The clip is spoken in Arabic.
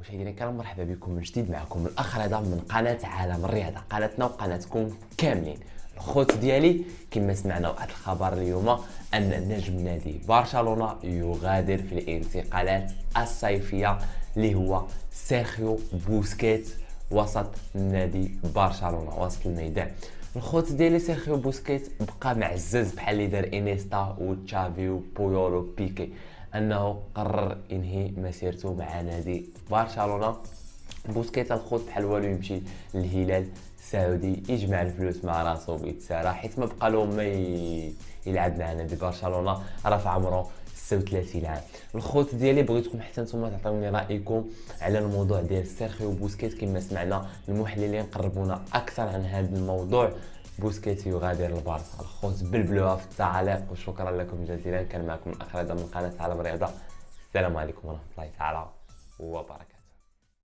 مشاهدينا الكرام، مرحبا بكم من جديد. معكم الاخ رضا من قناه عالم الرياضه، قناتنا وقناتكم كاملين. الخوت ديالي كما سمعنا واحد الخبر اليوم ان نجم نادي برشلونه يغادر في الانتقالات الصيفيه اللي هو سيرخيو بوسكيت وسط نادي برشلونه وسط الميدان. الخوت ديالي سيرخيو بوسكيت بقى معزز بحال اللي دار انيستا وتشافي وبويول وبيكي، انه قرر ينهي مسيرته مع نادي برشلونه. بوسكيت الخوت بحال والو يمشي للهلال السعودي يجمع الفلوس مع راسو ويتسارى، حيت ما بقى له ما يلعب مع نادي برشلونه، راه في عمره 36 عام. الخوت ديالي بغيتكم حتى نتوما تعطيوني رايكم على الموضوع ديال سيرخيو بوسكيت. كما سمعنا المحللين قربونا اكثر عن هذا الموضوع. بوسكيت يغادر البارسا. الخوت بلبلوها في التعاليق، وشكرا لكم جزيلا. كان معكم الاخ رضا من قناه عالم الرياضه. السلام عليكم ورحمه الله تعالى وبركاته.